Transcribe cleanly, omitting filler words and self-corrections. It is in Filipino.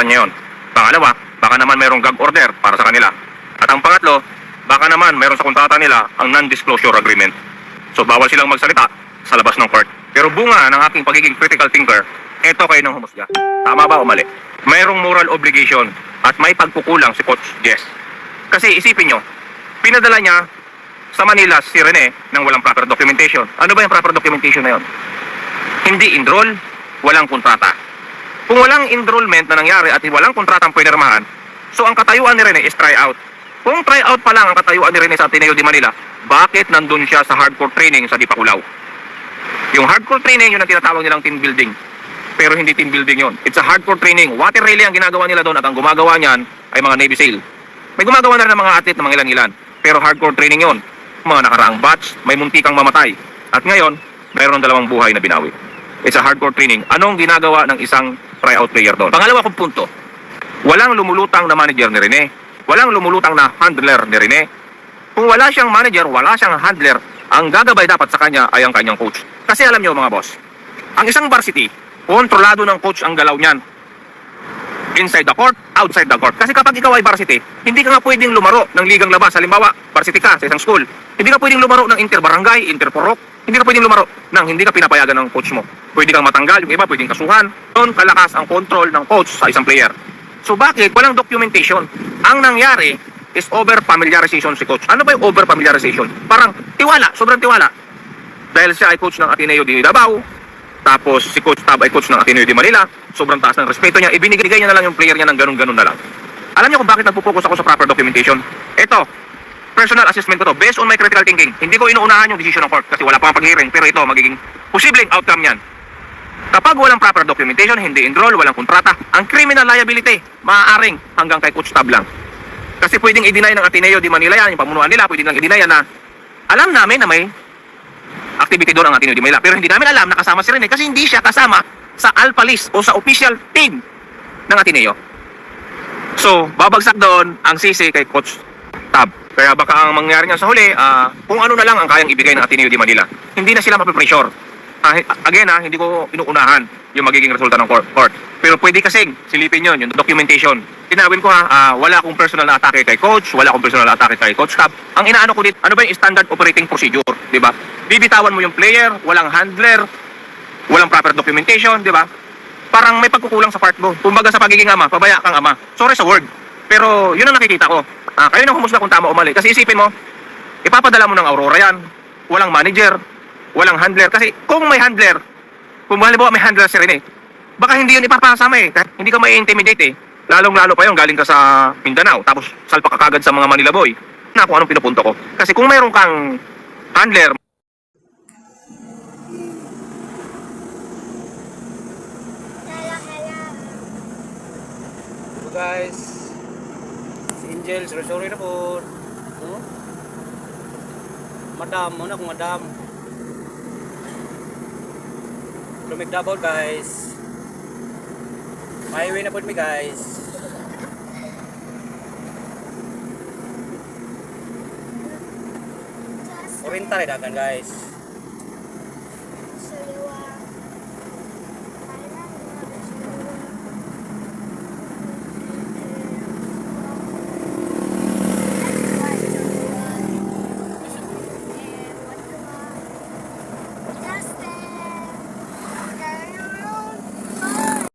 kanya yon. Pangalawa, baka naman mayroong gag order para sa kanila. At ang pangatlo, baka naman mayroon sa kontrata nila ang non-disclosure agreement. So bawal silang magsalita sa labas ng court. Pero bunga ng aking pagiging critical thinker, eto kayo ng humusga. Tama ba o mali? Mayroong moral obligation at may pagkukulang si Coach Jess. Kasi isipin nyo, pinadala niya sa Manila si Rene ng walang proper documentation. Ano ba yung proper documentation na yun? Hindi enroll, walang kontrata. Kung walang enrollment na nangyari at walang kontratang pinirmahan, so ang katayuan ni Rene is try out. Kung try out pa lang ang katayuan ni Rene sa Ateneo de Manila, bakit nandun siya sa hardcore training sa Dipakulaw? Yung hardcore training, yun ang tinatawag nilang team building. Pero hindi team building yun. It's a hardcore training. Water relay ang ginagawa nila doon at ang gumagawa niyan ay mga Navy SEAL. May gumagawa na rin ng mga athlete na mga ilan-ilan. Pero hardcore training yun. Mga nakaraang batch, may muntikang mamatay. At ngayon, mayroon dalawang buhay na binawi. It's a hardcore training. Anong ginagawa ng isang tryout player doon? Pangalawa kong punto, walang lumulutang na manager ni Rene. Walang lumulutang na handler ni Rene. Kung wala siyang manager, wala siyang handler, ang gagabay dapat sa kanya ay ang kanyang coach. Kasi alam nyo mga boss, ang isang varsity, kontrolado ng coach ang galaw niyan. Inside the court, outside the court. Kasi kapag ikaw ay varsity, hindi ka nga pwedeng lumaro ng ligang labas. Halimbawa, varsity ka sa isang school. Hindi ka pwedeng lumaro ng inter-barangay, inter-porok. Hindi ka pwedeng lumaro ng hindi ka pinapayagan ng coach mo. Pwede kang matanggal, yung iba pwedeng kasuhan. Doon kalakas ang control ng coach sa isang player. So bakit? Walang documentation. Ang nangyari is over-familiarization si coach. Ano ba yung over-familiarization? Parang tiwala, sobrang tiwala. Dahil siya ay coach ng Ateneo de Davao, tapos si Coach Tab ay coach ng Ateneo de Manila, sobrang taas ng respeto niya, ibinigay niya na lang yung player niya ng ganun-ganun na lang. Alam niyo kung bakit nagpo-focus ako sa proper documentation? Ito, personal assessment ko to, based on my critical thinking. Hindi ko inuunahan yung decision ng court kasi wala pa ang pag-hearing, pero ito, magiging posibleng outcome yan. Kapag walang proper documentation, hindi enroll, walang kontrata, ang criminal liability, maaaring hanggang kay Coach Tab lang. Kasi pwedeng i-deny ng Ateneo de Manila yan, yung pamunuan nila, pwedeng lang i-deny yan na alam namin na may activity doon ang Ateneo de Manila. Pero hindi namin alam na kasama si Rene kasi hindi siya kasama sa Alpha List o sa official team ng Ateneo. So, babagsak doon ang sisi kay Coach Tab. Kaya baka ang mangyari niya sa huli, kung ano na lang ang kayang ibigay ng Ateneo de Manila. Hindi na sila mapipressure. Again, hindi ko inuunahan yung magiging resulta ng court. Pero pwede kasing silipin yun, yung documentation. Tinawin ko wala akong personal na atake kay coach, wala akong personal na atake kay Coach Tab. Ang inaano ko dito, ano ba yung standard operating procedure, di ba? Bibitawan mo yung player, walang handler, walang proper documentation, di ba? Parang may pagkukulang sa part mo. Kumbaga sa pagiging ama, pabaya kang ama. Sorry sa word. Pero yun ang nakikita ko. Kayo nang humusga kung tama o mali. Kasi isipin mo, ipapadala mo ng Aurora yan. Walang manager, walang handler. Kasi kung may handler, kung halimbawa may handler si Rene, baka hindi yun ipapasama eh. Hindi ka mai-intimidate eh. Lalong-lalo pa yun, galing ka sa Mindanao. Tapos salpa ka kagad sa mga Manila boy. Na kung anong pinupunto ko. Kasi kung mayroon kang handler, guys, si Angel, sorry na po. Madam, muna kung madam. Lumig double guys. Highway na po mi guys. Oriental dagan guys.